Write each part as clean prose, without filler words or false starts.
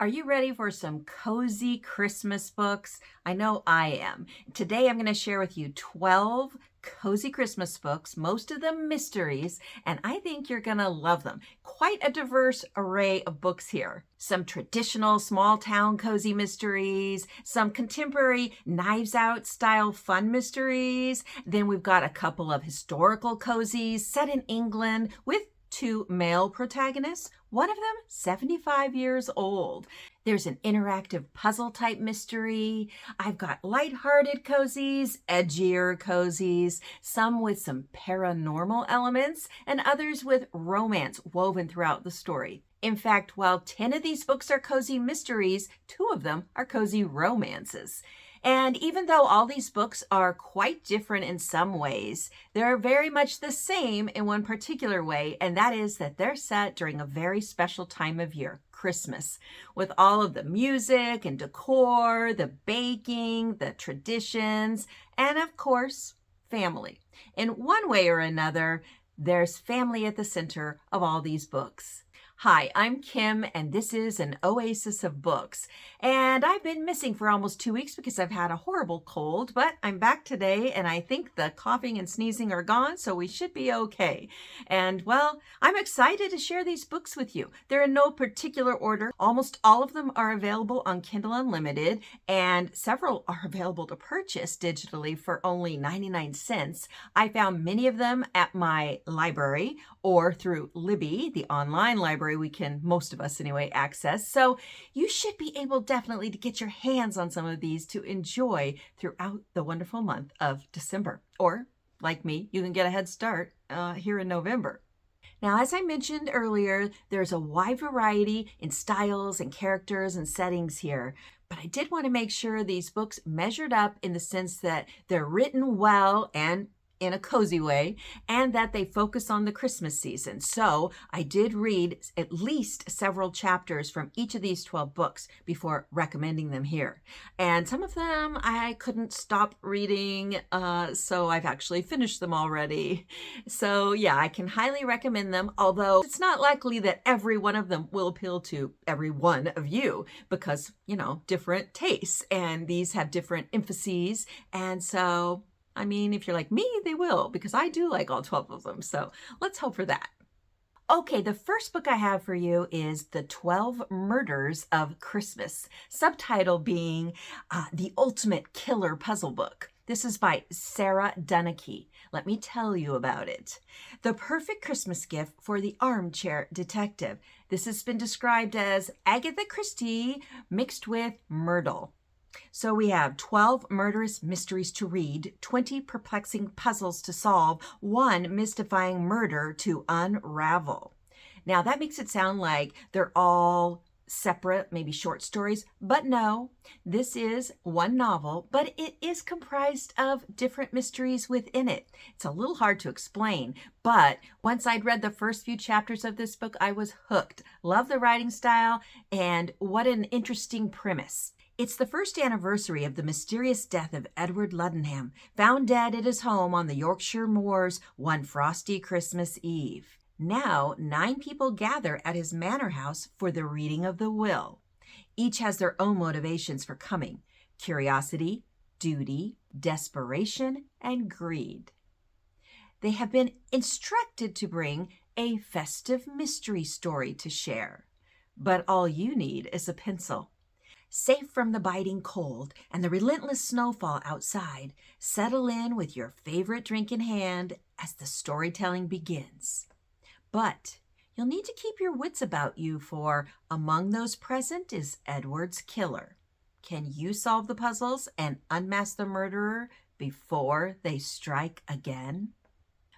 Are you ready for some cozy Christmas books? I know I am. Today I'm going to share with you 12 cozy Christmas books, most of them mysteries, and I think you're going to love them. Quite a diverse array of books here. Some traditional small town cozy mysteries, some contemporary Knives Out style fun mysteries. Then we've got a couple of historical cozies set in England with two male protagonists, one of them 75 years old. There's an interactive puzzle type mystery. I've got lighthearted cozies, edgier cozies, some with some paranormal elements, and others with romance woven throughout the story. In fact, while 10 of these books are cozy mysteries, 2 of them are cozy romances. And even though all these books are quite different in some ways, they're very much the same in one particular way, and that is that they're set during a very special time of year, Christmas, with all of the music and decor, the baking, the traditions, and of course, family. In one way or another, there's family at the center of all these books. Hi, I'm Kim, and this is An Oasis of Books. And I've been missing for almost 2 weeks because I've had a horrible cold, but I'm back today, and I think the coughing and sneezing are gone, so we should be okay. And, well, I'm excited to share these books with you. They're in no particular order. Almost all of them are available on Kindle Unlimited, and several are available to purchase digitally for only 99 cents. I found many of them at my library or through Libby, the online library most of us anyway, access. So you should be able definitely to get your hands on some of these to enjoy throughout the wonderful month of December. Or, like me, you can get a head start here in November. Now, as I mentioned earlier, there's a wide variety in styles and characters and settings here. But I did want to make sure these books measured up in the sense that they're written well and in a cozy way, and that they focus on the Christmas season. So I did read at least several chapters from each of these 12 books before recommending them here. And some of them I couldn't stop reading, so I've actually finished them already. So yeah, I can highly recommend them, although it's not likely that every one of them will appeal to every one of you because, different tastes, and these have different emphases. And so if you're like me, they will, because I do like all 12 of them. So let's hope for that. Okay, the first book I have for you is The 12 Murders of Christmas, subtitle being The Ultimate Killer Puzzle Book. This is by Sarah Dunnakey. Let me tell you about it. The perfect Christmas gift for the armchair detective. This has been described as Agatha Christie mixed with Myrtle. So we have 12 murderous mysteries to read, 20 perplexing puzzles to solve, 1 mystifying murder to unravel. Now that makes it sound like they're all separate, maybe short stories, but no, this is one novel, but it is comprised of different mysteries within it. It's a little hard to explain, but once I'd read the first few chapters of this book, I was hooked. Love the writing style, and what an interesting premise. It's the first anniversary of the mysterious death of Edward Luddenham, found dead at his home on the Yorkshire moors one frosty Christmas Eve. Now, 9 people gather at his manor house for the reading of the will. Each has their own motivations for coming: curiosity, duty, desperation, and greed. They have been instructed to bring a festive mystery story to share. But all you need is a pencil. Safe from the biting cold and the relentless snowfall outside, settle in with your favorite drink in hand as the storytelling begins. But you'll need to keep your wits about you, for among those present is Edward's killer. Can you solve the puzzles and unmask the murderer before they strike again?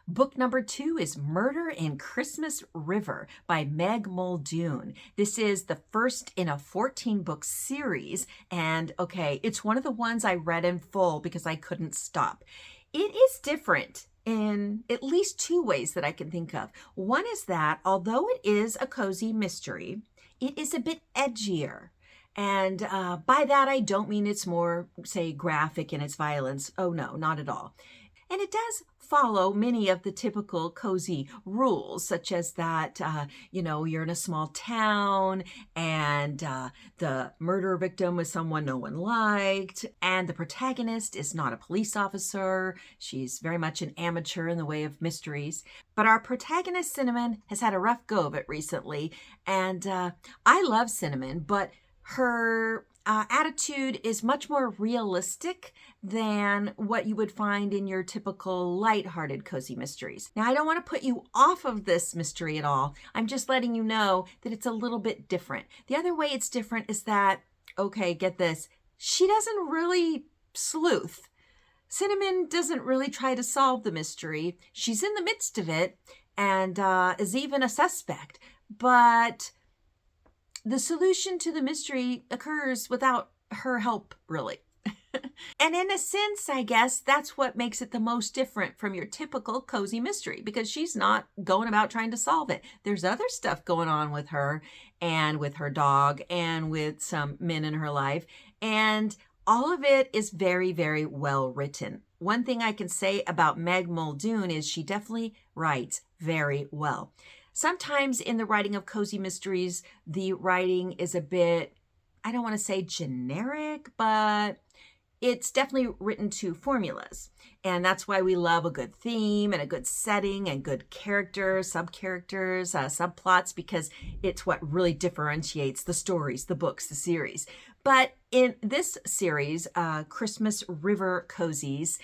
Book number 2 is Murder in Christmas River by Meg Muldoon. This is the first in a 14-book series, and it's one of the ones I read in full because I couldn't stop. It is different in at least 2 ways that I can think of. One is that although it is a cozy mystery, it is a bit edgier. And by that, I don't mean it's more, say, graphic in its violence. Oh, no, not at all. And it does follow many of the typical cozy rules, such as that, you're in a small town and the murder victim was someone no one liked, and the protagonist is not a police officer. She's very much an amateur in the way of mysteries. But our protagonist, Cinnamon, has had a rough go of it recently, and I love Cinnamon, but her attitude is much more realistic than what you would find in your typical lighthearted cozy mysteries. Now, I don't want to put you off of this mystery at all. I'm just letting you know that it's a little bit different. The other way it's different is that, okay, get this, she doesn't really sleuth. Cinnamon doesn't really try to solve the mystery. She's in the midst of it and is even a suspect, but the solution to the mystery occurs without her help, really. And in a sense, I guess that's what makes it the most different from your typical cozy mystery, because she's not going about trying to solve it. There's other stuff going on with her and with her dog and with some men in her life. And all of it is very, very well written. One thing I can say about Meg Muldoon is she definitely writes very well. Sometimes in the writing of cozy mysteries, the writing is a bit, I don't want to say generic, but it's definitely written to formulas. And that's why we love a good theme and a good setting and good characters, sub-characters, subplots, because it's what really differentiates the stories, the books, the series. But in this series, Christmas River Cozies,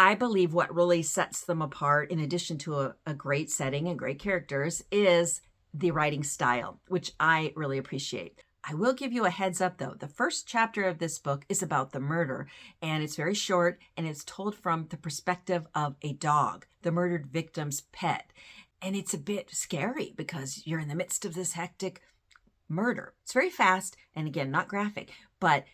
I believe what really sets them apart, in addition to a great setting and great characters, is the writing style, which I really appreciate. I will give you a heads up, though. The first chapter of this book is about the murder, and it's very short, and it's told from the perspective of a dog, the murdered victim's pet. And it's a bit scary because you're in the midst of this hectic murder. It's very fast, and again, not graphic, but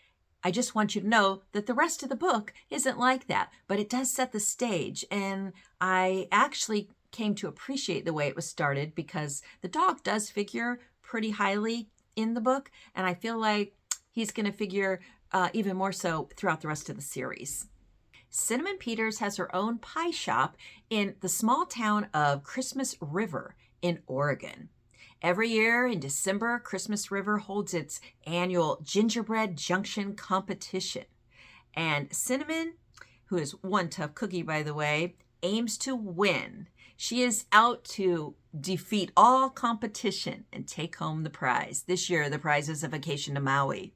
I just want you to know that the rest of the book isn't like that, but it does set the stage. And I actually came to appreciate the way it was started because the dog does figure pretty highly in the book. And I feel like he's going to figure even more so throughout the rest of the series. Cinnamon Peters has her own pie shop in the small town of Christmas River in Oregon. Every year in December, Christmas River holds its annual Gingerbread Junction competition. And Cinnamon, who is one tough cookie, by the way, aims to win. She is out to defeat all competition and take home the prize. This year, the prize is a vacation to Maui.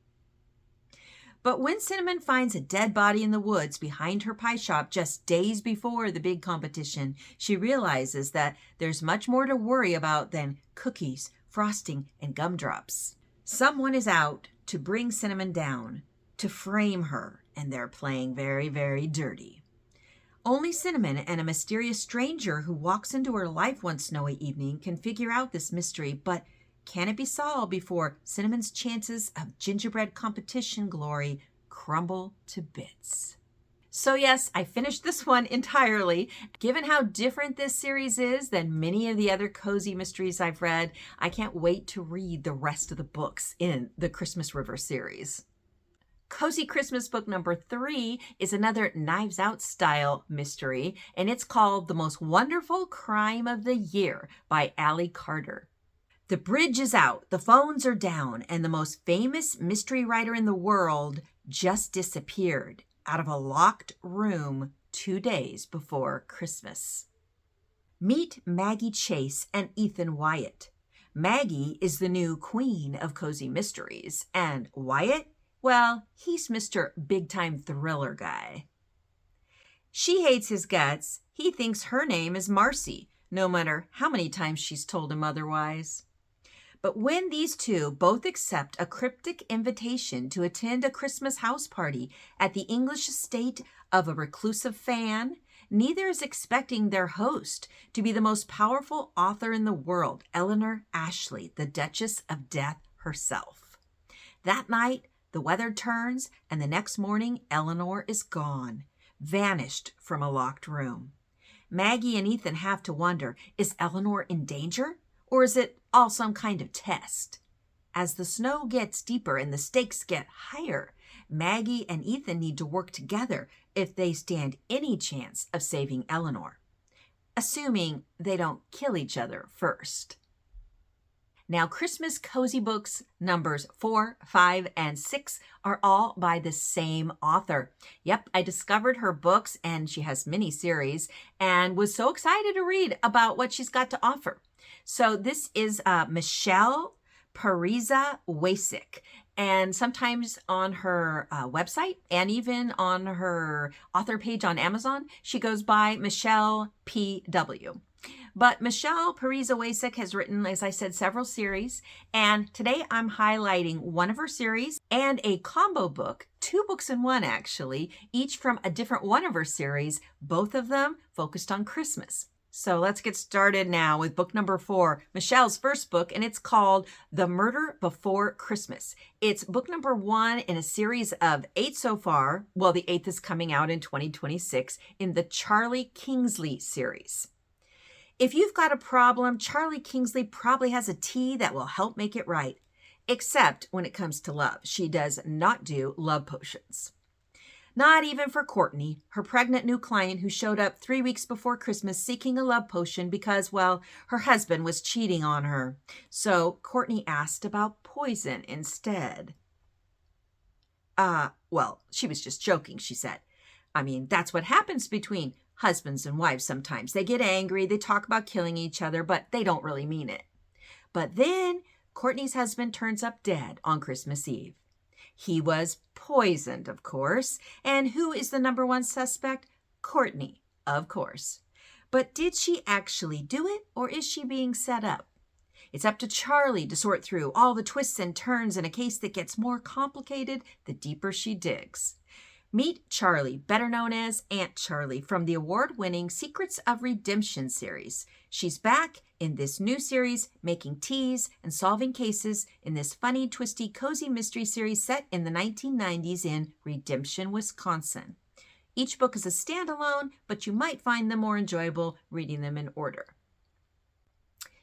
But when Cinnamon finds a dead body in the woods behind her pie shop just days before the big competition, she realizes that there's much more to worry about than cookies, frosting, and gumdrops. Someone is out to bring Cinnamon down, to frame her, and they're playing very, very dirty. Only Cinnamon and a mysterious stranger who walks into her life one snowy evening can figure out this mystery, but can it be solved before Cinnamon's chances of gingerbread competition glory crumble to bits? So yes, I finished this one entirely. Given how different this series is than many of the other cozy mysteries I've read, I can't wait to read the rest of the books in the Christmas River series. Cozy Christmas book number 3 is another Knives Out style mystery, and it's called The Most Wonderful Crime of the Year by Allie Carter. The bridge is out, the phones are down, and the most famous mystery writer in the world just disappeared out of a locked room 2 days before Christmas. Meet Maggie Chase and Ethan Wyatt. Maggie is the new queen of cozy mysteries, and Wyatt, well, he's Mr. Big-Time Thriller guy. She hates his guts. He thinks her name is Marcy, no matter how many times she's told him otherwise. But when these two both accept a cryptic invitation to attend a Christmas house party at the English estate of a reclusive fan, neither is expecting their host to be the most powerful author in the world, Eleanor Ashley, the Duchess of Death herself. That night, the weather turns, and the next morning, Eleanor is gone, vanished from a locked room. Maggie and Ethan have to wonder, is Eleanor in danger? Or is it all some kind of test? As the snow gets deeper and the stakes get higher, Maggie and Ethan need to work together if they stand any chance of saving Eleanor, assuming they don't kill each other first. Now, Christmas cozy books numbers 4, 5, and 6 are all by the same author. Yep, I discovered her books, and she has many series, and was so excited to read about what she's got to offer. So this is Michele Pariza Wacek. And sometimes on her website and even on her author page on Amazon, she goes by Michele P.W. But Michele Pariza Wacek has written, as I said, several series. And today I'm highlighting one of her series and a combo book, 2 books in one actually, each from a different one of her series, both of them focused on Christmas. So let's get started now with book number 4, Michele's first book, and it's called The Murder Before Christmas. It's book number 1 in a series of 8 so far. Well, the 8th is coming out in 2026 in the Charlie Kingsley series. If you've got a problem, Charlie Kingsley probably has a tea that will help make it right. Except when it comes to love. She does not do love potions. Not even for Courtney, her pregnant new client who showed up 3 weeks before Christmas seeking a love potion because, well, her husband was cheating on her. So Courtney asked about poison instead. Well, she was just joking, she said. I mean, that's what happens between husbands and wives sometimes. They get angry, they talk about killing each other, but they don't really mean it. But then Courtney's husband turns up dead on Christmas Eve. He was poisoned, of course. And who is the number one suspect? Courtney, of course. But did she actually do it, or is she being set up? It's up to Charlie to sort through all the twists and turns in a case that gets more complicated the deeper she digs. Meet Charlie, better known as Aunt Charlie, from the award-winning Secrets of Redemption series. She's back in this new series, making teas and solving cases in this funny, twisty, cozy mystery series set in the 1990s in Redemption, Wisconsin. Each book is a standalone, but you might find them more enjoyable reading them in order.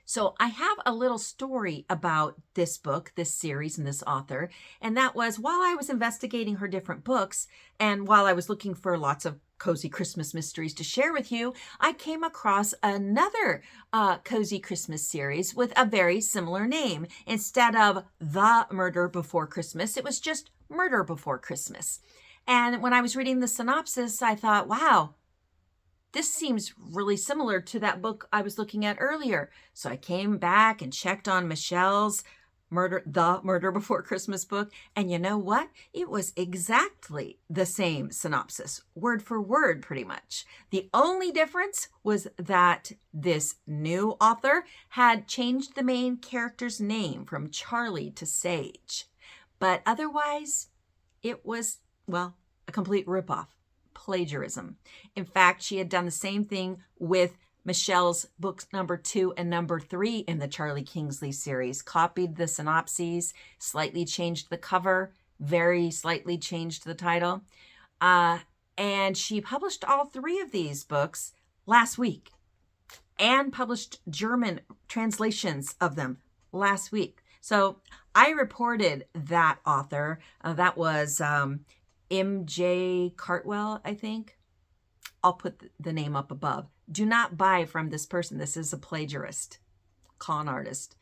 So I have a little story about this book, this series, and this author, and that was while I was investigating her different books and while I was looking for lots of cozy Christmas mysteries to share with you, I came across another cozy Christmas series with a very similar name. Instead of The Murder Before Christmas, it was just Murder Before Christmas. And when I was reading the synopsis, I thought, wow, this seems really similar to that book I was looking at earlier. So I came back and checked on Michele's The Murder Before Christmas book. And you know what? It was exactly the same synopsis, word for word, pretty much. The only difference was that this new author had changed the main character's name from Charlie to Sage. But otherwise, it was, well, a complete ripoff. Plagiarism. In fact, she had done the same thing with Michele's books number 2 and number 3 in the Charlie Kingsley series. Copied the synopses, slightly changed the cover, very slightly changed the title. And she published all 3 of these books last week and published German translations of them last week. So I reported that author. That was M.J. Cartwell, I think. I'll put the name up above. Do not buy from this person. This is a plagiarist, con artist.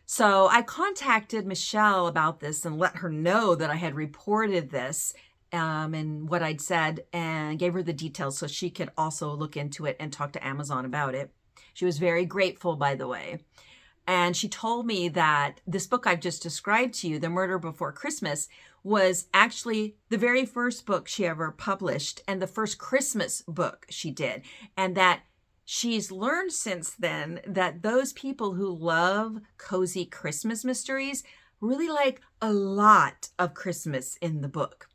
So I contacted Michele about this and let her know that I had reported this and what I'd said, and gave her the details so she could also look into it and talk to Amazon about it. She was very grateful, by the way. And she told me that this book I've just described to you, The Murder Before Christmas, was actually the very first book she ever published and the first Christmas book she did. And that she's learned since then that those people who love cozy Christmas mysteries really like a lot of Christmas in the book.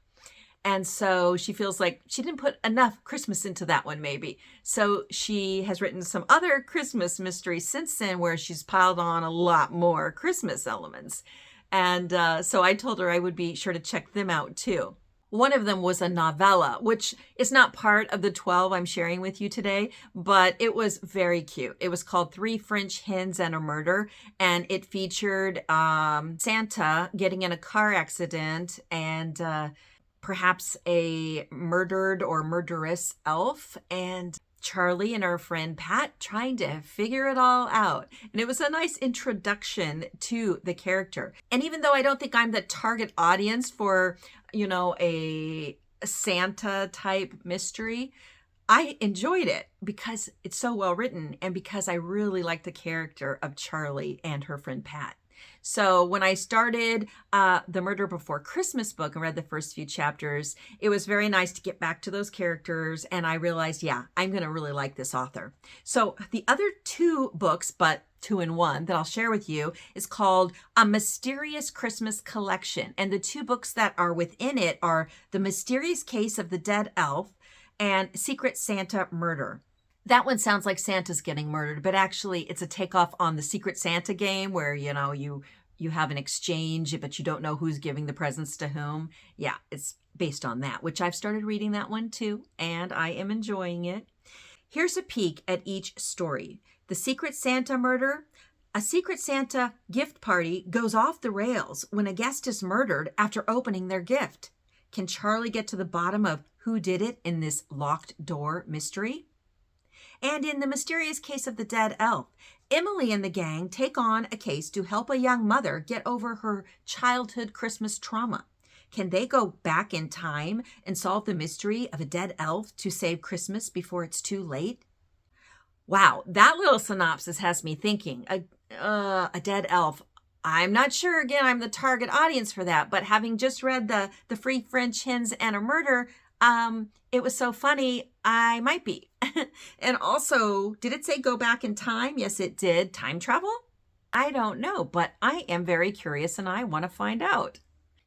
And so she feels like she didn't put enough Christmas into that one, maybe. So she has written some other Christmas mysteries since then where she's piled on a lot more Christmas elements. And so I told her I would be sure to check them out too. One of them was a novella, which is not part of the 12 I'm sharing with you today, but it was very cute. It was called Three French Hens and a Murder, and it featured Santa getting in a car accident and perhaps a murdered or murderous elf, and Charlie and her friend Pat trying to figure it all out. And it was a nice introduction to the character. And even though I don't think I'm the target audience for, a Santa type mystery, I enjoyed it because it's so well written and because I really like the character of Charlie and her friend Pat. So when I started the Murder Before Christmas book and read the first few chapters, it was very nice to get back to those characters. And I realized, yeah, I'm going to really like this author. So the other two books, but 2 in 1, that I'll share with you is called A Mysterious Christmas Collection. And the two books that are within it are The Mysterious Case of the Dead Elf and Secret Santa Murder. That one sounds like Santa's getting murdered, but actually it's a takeoff on the Secret Santa game where, you have an exchange, but you don't know who's giving the presents to whom. Yeah, it's based on that, which I've started reading that one too, and I am enjoying it. Here's a peek at each story. The Secret Santa Murder. A Secret Santa gift party goes off the rails when a guest is murdered after opening their gift. Can Charlie get to the bottom of who did it in this locked door mystery? And in The Mysterious Case of the Dead Elf, Emily and the gang take on a case to help a young mother get over her childhood Christmas trauma. Can they go back in time and solve the mystery of a dead elf to save Christmas before it's too late? Wow, that little synopsis has me thinking. A dead elf. I'm not sure, again, I'm the target audience for that, but having just read the Three French Hens and a Murder, it was so funny, I might be. And also, did it say go back in time? Yes, it did. Time travel? I don't know, but I am very curious and I want to find out.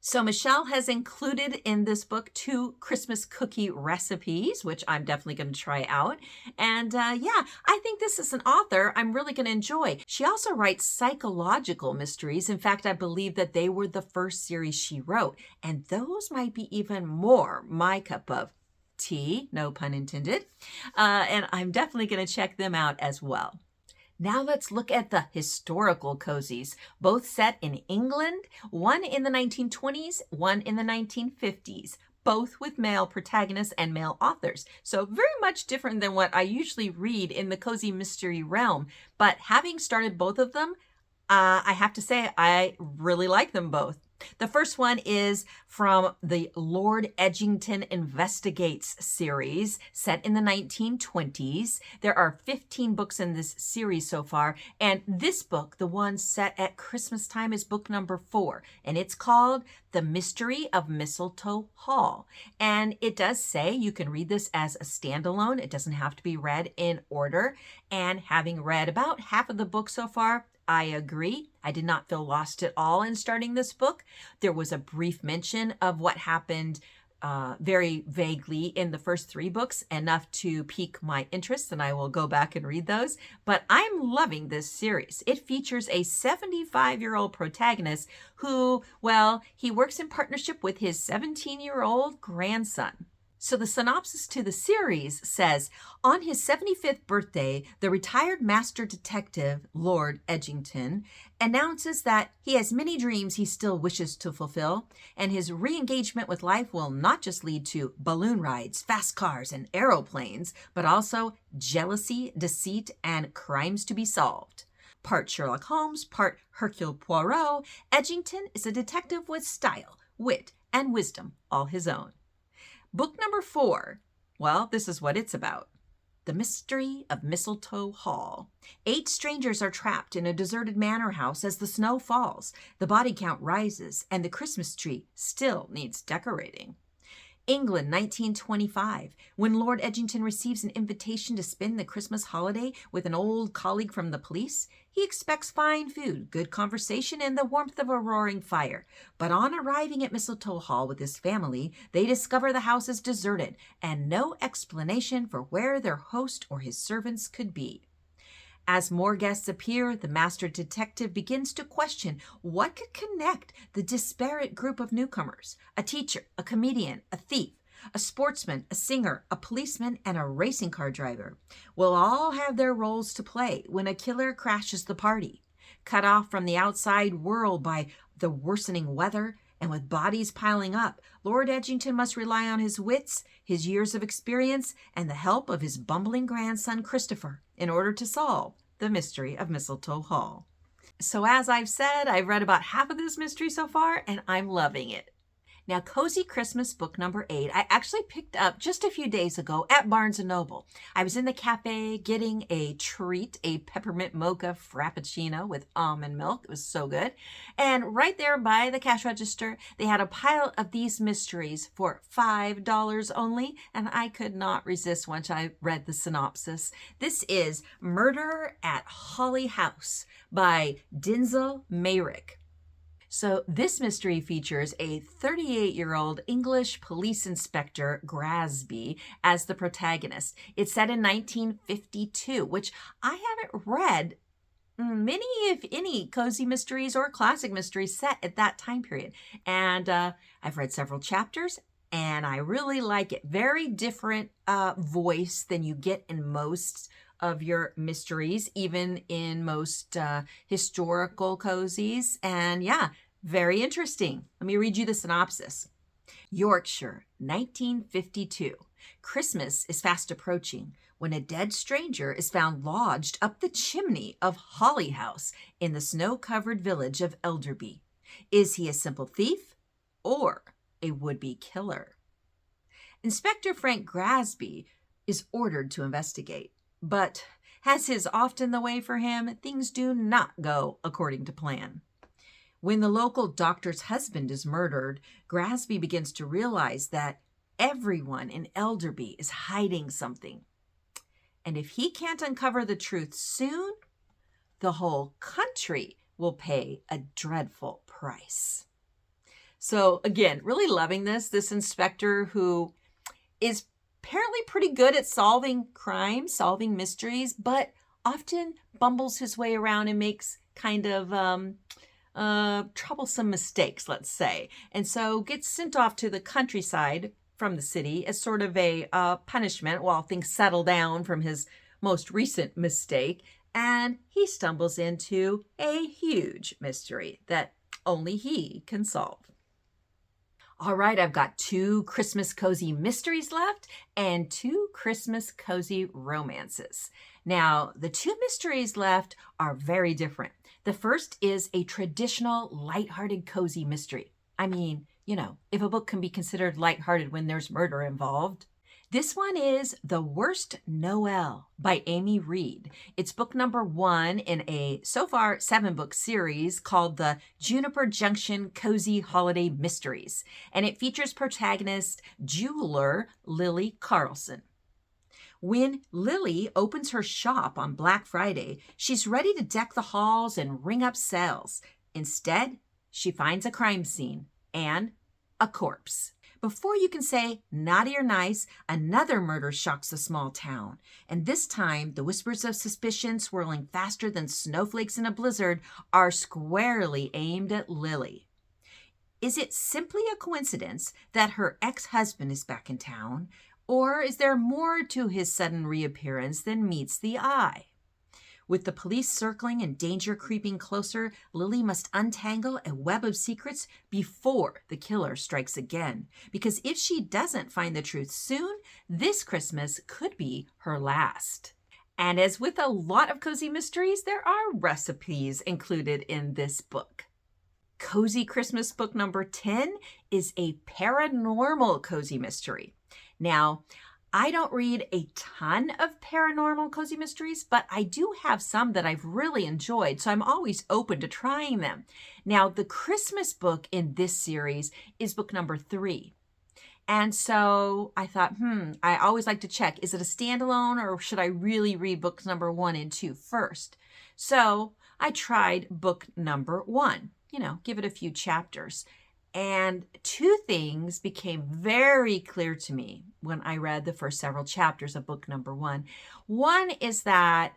So Michele has included in this book 2 Christmas cookie recipes, which I'm definitely going to try out. And I think this is an author I'm really going to enjoy. She also writes psychological mysteries. In fact, I believe that they were the first series she wrote. And those might be even more my cup of tea, no pun intended. And I'm definitely going to check them out as well. Now let's look at the historical cozies, both set in England, one in the 1920s, one in the 1950s, both with male protagonists and male authors. So very much different than what I usually read in the cozy mystery realm. But having started both of them, I have to say I really like them both. The first one is from the Lord Edgington Investigates series, set in the 1920s. There are 15 books in this series so far, and this book, the one set at Christmas time, is book number 4, and it's called The Mystery of Mistletoe Hall. And it does say you can read this as a standalone. It doesn't have to be read in order. And having read about half of the book so far, I agree. I did not feel lost at all in starting this book. There was a brief mention of what happened very vaguely in the first 3 books, enough to pique my interest, and I will go back and read those. But I'm loving this series. It features a 75-year-old protagonist who, he works in partnership with his 17-year-old grandson. So the synopsis to the series says, on his 75th birthday, the retired master detective, Lord Edgington, announces that he has many dreams he still wishes to fulfill, and his re-engagement with life will not just lead to balloon rides, fast cars, and aeroplanes, but also jealousy, deceit, and crimes to be solved. Part Sherlock Holmes, part Hercule Poirot, Edgington is a detective with style, wit, and wisdom all his own. Book number 4, this is what it's about. The Mystery of Mistletoe Hall. 8 strangers are trapped in a deserted manor house as the snow falls, the body count rises, and the Christmas tree still needs decorating. England, 1925, when Lord Edgington receives an invitation to spend the Christmas holiday with an old colleague from the police, he expects fine food, good conversation, and the warmth of a roaring fire. But on arriving at Mistletoe Hall with his family, they discover the house is deserted and no explanation for where their host or his servants could be. As more guests appear, the master detective begins to question what could connect the disparate group of newcomers: a teacher, a comedian, a thief, a sportsman, a singer, a policeman, and a racing car driver. Will all have their roles to play when a killer crashes the party. Cut off from the outside world by the worsening weather, and with bodies piling up, Lord Edgington must rely on his wits, his years of experience, and the help of his bumbling grandson Christopher in order to solve the mystery of Mistletoe Hall. So as I've said, I've read about half of this mystery so far, and I'm loving it. Now, Cozy Christmas book number 8, I actually picked up just a few days ago at Barnes & Noble. I was in the cafe getting a treat, a peppermint mocha frappuccino with almond milk. It was so good. And right there by the cash register, they had a pile of these mysteries for $5 only, and I could not resist once I read the synopsis. This is Murder at Holly House by Denzil Meyrick. So this mystery features a 38-year-old English police inspector, Grasby, as the protagonist. It's set in 1952, which I haven't read many, if any, cozy mysteries or classic mysteries set at that time period. And I've read several chapters, and I really like it. Very different voice than you get in most of your mysteries, even in most historical cozies. And yeah, very interesting. Let me read you the synopsis. Yorkshire, 1952. Christmas is fast approaching when a dead stranger is found lodged up the chimney of Holly House in the snow-covered village of Elderby. Is he a simple thief or a would-be killer? Inspector Frank Grasby is ordered to investigate. But, as is often the way for him, things do not go according to plan. When the local doctor's husband is murdered, Grasby begins to realize that everyone in Elderby is hiding something. And if he can't uncover the truth soon, the whole country will pay a dreadful price. So again, really loving this inspector who is apparently pretty good at solving crimes, solving mysteries, but often bumbles his way around and makes kind of troublesome mistakes, let's say. And so gets sent off to the countryside from the city as sort of a punishment while things settle down from his most recent mistake. And he stumbles into a huge mystery that only he can solve. All right, I've got 2 Christmas cozy mysteries left and 2 Christmas cozy romances. Now, the 2 mysteries left are very different. The first is a traditional lighthearted cozy mystery. I mean, you know, if a book can be considered lighthearted when there's murder involved. This one is The Worst Noel by Amy Reade. It's book number 1 in a, so far, 7-book series called the Juniper Junction Cozy Holiday Mysteries. And it features protagonist jeweler Lily Carlson. When Lily opens her shop on Black Friday, she's ready to deck the halls and ring up sales. Instead, she finds a crime scene and a corpse. Before you can say naughty or nice, another murder shocks the small town. And this time, the whispers of suspicion swirling faster than snowflakes in a blizzard are squarely aimed at Lily. Is it simply a coincidence that her ex-husband is back in town? Or is there more to his sudden reappearance than meets the eye? With the police circling and danger creeping closer, Lily must untangle a web of secrets before the killer strikes again. Because if she doesn't find the truth soon, this Christmas could be her last. And as with a lot of cozy mysteries, there are recipes included in this book. Cozy Christmas book number 10 is a paranormal cozy mystery. Now, I don't read a ton of paranormal cozy mysteries, but I do have some that I've really enjoyed, so I'm always open to trying them. Now, the Christmas book in this series is book number 3. And so I thought, I always like to check, is it a standalone or should I really read books number 1 and 2 first? So I tried book number 1, give it a few chapters. And 2 things became very clear to me when I read the first several chapters of book number 1. One is that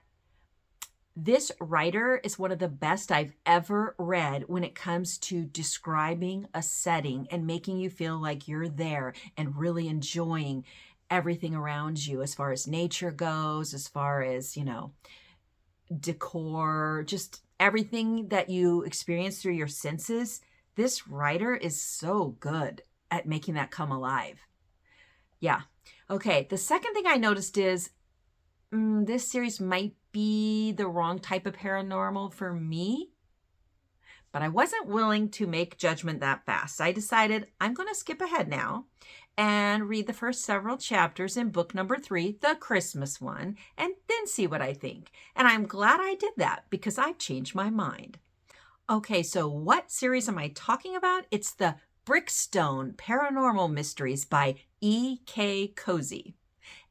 This writer is one of the best I've ever read when it comes to describing a setting and making you feel like you're there and really enjoying everything around you as far as nature goes, as far as, decor, just everything that you experience through your senses. This writer is so good at making that come alive. Yeah. Okay. The second thing I noticed is this series might be the wrong type of paranormal for me, but I wasn't willing to make judgment that fast. I decided I'm going to skip ahead now and read the first several chapters in book number 3, the Christmas one, and then see what I think. And I'm glad I did that because I've changed my mind. Okay, so what series am I talking about? It's the Brickstone Paranormal Mysteries by E.K. Cozy.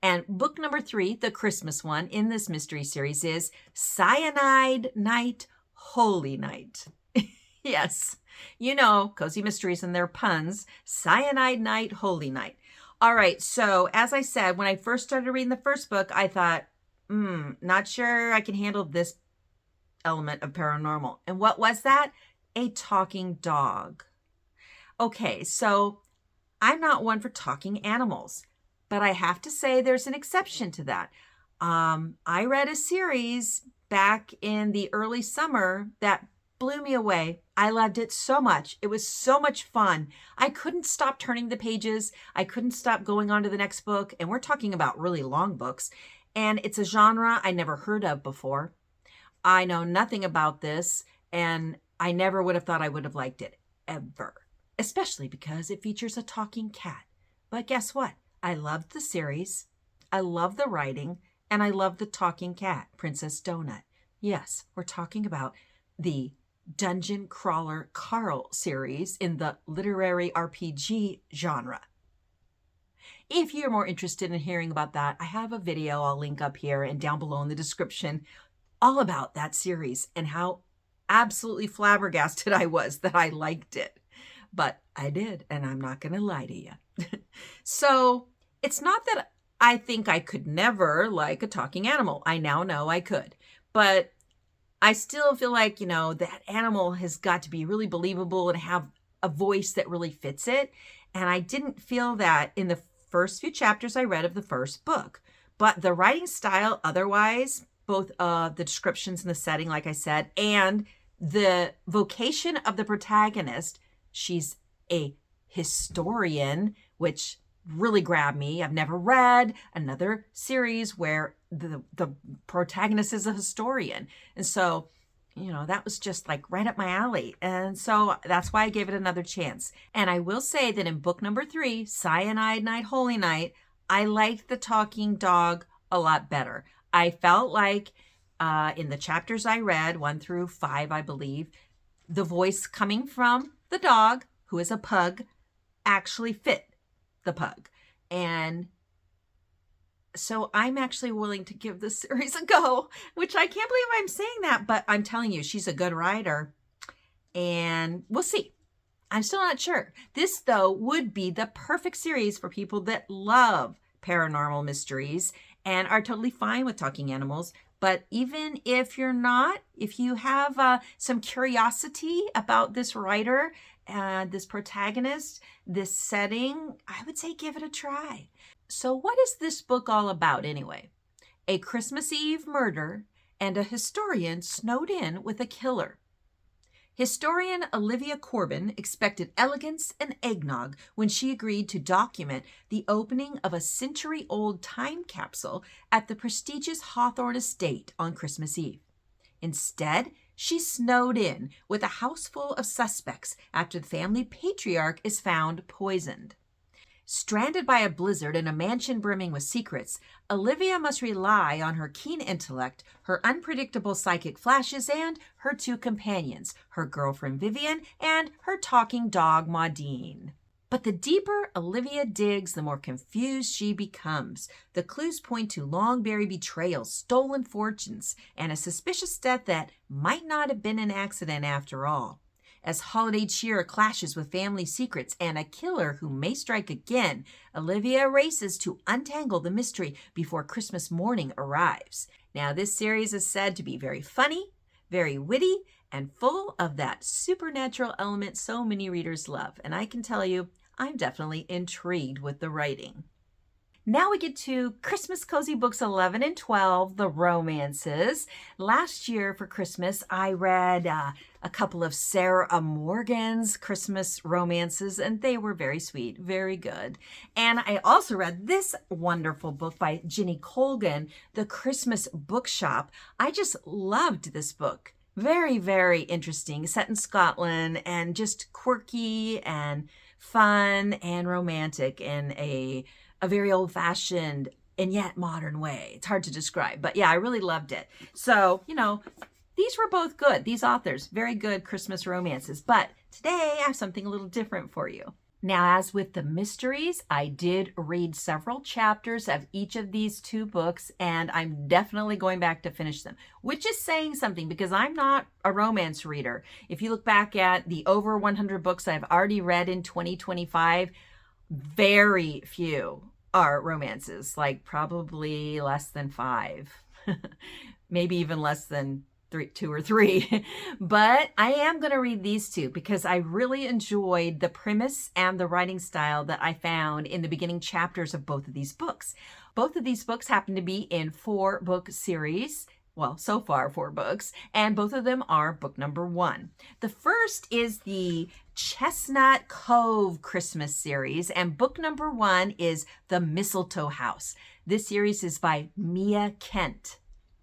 And book number 3, the Christmas one in this mystery series, is Cyanide Night, Holy Night. Yes, Cozy Mysteries and their puns. Cyanide Night, Holy Night. All right, so as I said, when I first started reading the first book, I thought, not sure I can handle this element of paranormal. And what was that? A talking dog. Okay, so I'm not one for talking animals, but I have to say there's an exception to that. I read a series back in the early summer that blew me away. I loved it so much. It was so much fun. I couldn't stop turning the pages. I couldn't stop going on to the next book. And we're talking about really long books. And it's a genre I never heard of before. I know nothing about this, and I never would have thought I would have liked it, ever. Especially because it features a talking cat. But guess what? I loved the series, I love the writing, and I love the talking cat, Princess Donut. Yes, we're talking about the Dungeon Crawler Carl series in the literary RPG genre. If you're more interested in hearing about that, I have a video I'll link up here and down below in the description all about that series and how absolutely flabbergasted I was that I liked it. But I did, and I'm not going to lie to you. So it's not that I think I could never like a talking animal. I now know I could. But I still feel like, that animal has got to be really believable and have a voice that really fits it. And I didn't feel that in the first few chapters I read of the first book. But the writing style otherwise, both the descriptions and the setting, like I said, and the vocation of the protagonist, she's a historian, which really grabbed me. I've never read another series where the protagonist is a historian. And so, that was just like right up my alley. And so that's why I gave it another chance. And I will say that in book number 3, Cyanide Night, Holy Night, I liked the talking dog a lot better. I felt like in the chapters I read, 1 through 5, I believe, the voice coming from the dog, who is a pug, actually fit the pug. And so I'm actually willing to give this series a go, which I can't believe I'm saying that, but I'm telling you, she's a good writer, and we'll see. I'm still not sure. This, though, would be the perfect series for people that love paranormal mysteries and are totally fine with talking animals. But even if you're not, if you have some curiosity about this writer, this protagonist, this setting, I would say give it a try. So what is this book all about anyway? A Christmas Eve murder and a historian snowed in with a killer. Historian Olivia Corbin expected elegance and eggnog when she agreed to document the opening of a century-old time capsule at the prestigious Hawthorne estate on Christmas Eve. Instead, she snowed in with a house full of suspects after the family patriarch is found poisoned. Stranded by a blizzard in a mansion brimming with secrets, Olivia must rely on her keen intellect, her unpredictable psychic flashes, and her 2 companions, her girlfriend Vivian and her talking dog Maudine. But the deeper Olivia digs, the more confused she becomes. The clues point to long-buried betrayals, stolen fortunes, and a suspicious death that might not have been an accident after all. As holiday cheer clashes with family secrets and a killer who may strike again, Olivia races to untangle the mystery before Christmas morning arrives. Now, this series is said to be very funny, very witty, and full of that supernatural element so many readers love. And I can tell you, I'm definitely intrigued with the writing. Now we get to Christmas Cozy Books 11 and 12, the romances. Last year for Christmas, I read a couple of Sarah Morgan's Christmas romances, and they were very sweet, very good. And I also read this wonderful book by Jenny Colgan, The Christmas Bookshop. I just loved this book. Very, very interesting, set in Scotland, and just quirky and fun and romantic in a very old-fashioned and yet modern way. It's hard to describe, but yeah, I really loved it. So, these were both good. These authors, very good Christmas romances. But today I have something a little different for you. Now, as with the mysteries, I did read several chapters of each of these two books, and I'm definitely going back to finish them, which is saying something because I'm not a romance reader. If you look back at the over 100 books I've already read in 2025, very few are romances, like probably less than 5, maybe even less than 2 or 3. But I am going to read these two because I really enjoyed the premise and the writing style that I found in the beginning chapters of both of these books. Both of these books happen to be in 4-book series. Well, so far 4 books, and both of them are book number 1. The first is the Chestnut Cove Christmas series, and book number 1 is The Mistletoe House. This series is by Mia Kent.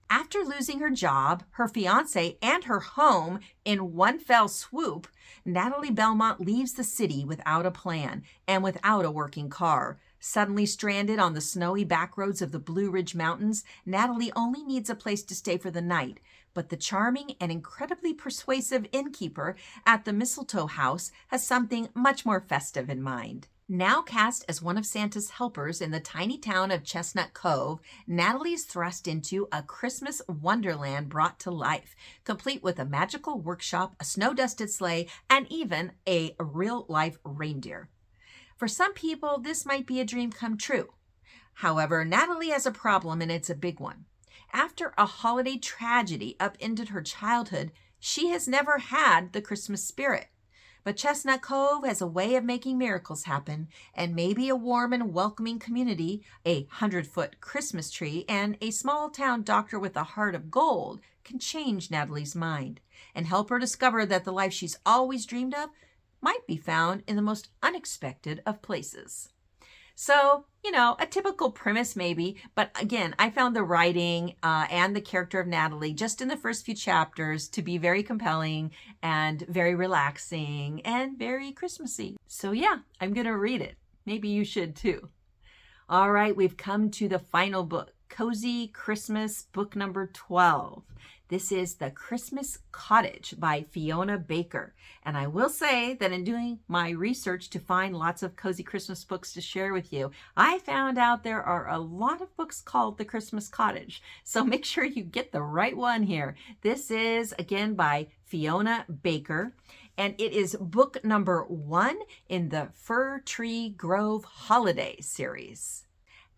After losing her job, her fiance, and her home in one fell swoop, Natalie Belmont leaves the city without a plan and without a working car. Suddenly stranded on the snowy backroads of the Blue Ridge Mountains, Natalie only needs a place to stay for the night. But the charming and incredibly persuasive innkeeper at the Mistletoe House has something much more festive in mind. Now cast as one of Santa's helpers in the tiny town of Chestnut Cove, Natalie is thrust into a Christmas wonderland brought to life, complete with a magical workshop, a snow-dusted sleigh, and even a real-life reindeer. For some people, this might be a dream come true. However, Natalie has a problem, and it's a big one. After a holiday tragedy upended her childhood, she has never had the Christmas spirit. But Chestnut Cove has a way of making miracles happen, and maybe a warm and welcoming community, a 100-foot Christmas tree, and a small-town doctor with a heart of gold can change Natalie's mind and help her discover that the life she's always dreamed of might be found in the most unexpected of places. So, a typical premise maybe, but again, I found the writing and the character of Natalie just in the first few chapters to be very compelling and very relaxing and very Christmassy. So yeah, I'm going to read it. Maybe you should too. All right, we've come to the final book, Cozy Christmas, book number 12. This is The Christmas Cottage by Fiona Baker. And I will say that in doing my research to find lots of cozy Christmas books to share with you, I found out there are a lot of books called The Christmas Cottage. So make sure you get the right one here. This is, again, by Fiona Baker. And it is book number 1 in the Fir Tree Grove Holiday series.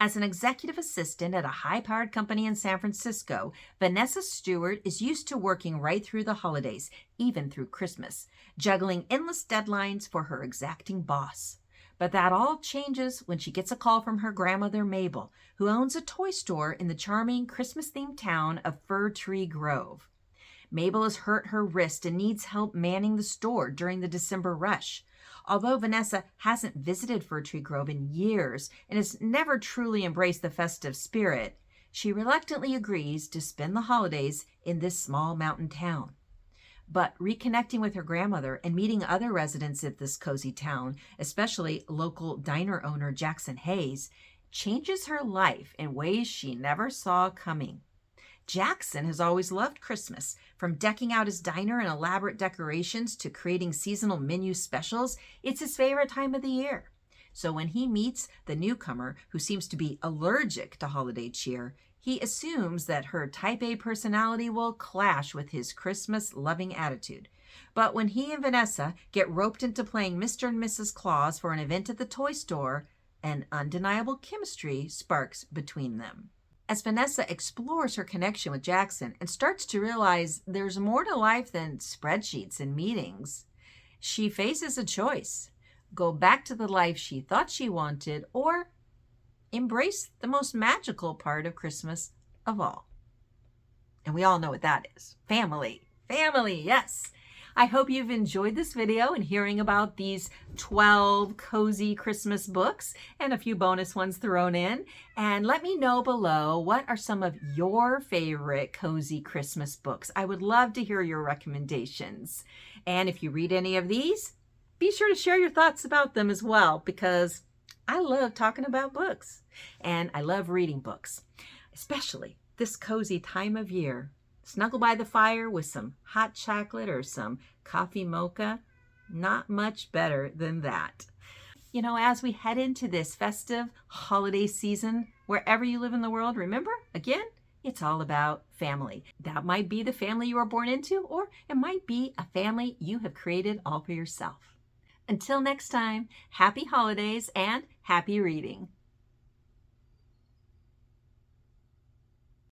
As an executive assistant at a high-powered company in San Francisco, Vanessa Stewart is used to working right through the holidays, even through Christmas, juggling endless deadlines for her exacting boss. But that all changes when she gets a call from her grandmother, Mabel, who owns a toy store in the charming Christmas-themed town of Fir Tree Grove. Mabel has hurt her wrist and needs help manning the store during the December rush. Although Vanessa hasn't visited Fir Tree Grove in years and has never truly embraced the festive spirit, she reluctantly agrees to spend the holidays in this small mountain town. But reconnecting with her grandmother and meeting other residents of this cozy town, especially local diner owner Jackson Hayes, changes her life in ways she never saw coming. Jackson has always loved Christmas, from decking out his diner in elaborate decorations to creating seasonal menu specials. It's his favorite time of the year. So when he meets the newcomer, who seems to be allergic to holiday cheer, he assumes that her type A personality will clash with his Christmas-loving attitude. But when he and Vanessa get roped into playing Mr. and Mrs. Claus for an event at the toy store, an undeniable chemistry sparks between them. As Vanessa explores her connection with Jackson and starts to realize there's more to life than spreadsheets and meetings, she faces a choice: go back to the life she thought she wanted, or embrace the most magical part of Christmas of all. And we all know what that is. Family. Family, yes. I hope you've enjoyed this video and hearing about these 12 cozy Christmas books and a few bonus ones thrown in. And let me know below, what are some of your favorite cozy Christmas books? I would love to hear your recommendations. And if you read any of these, be sure to share your thoughts about them as well, because I love talking about books and I love reading books, especially this cozy time of year. Snuggle by the fire with some hot chocolate or some coffee mocha. Not much better than that. You know, as we head into this festive holiday season, wherever you live in the world, remember, again, it's all about family. That might be the family you were born into, or it might be a family you have created all for yourself. Until next time, happy holidays and happy reading.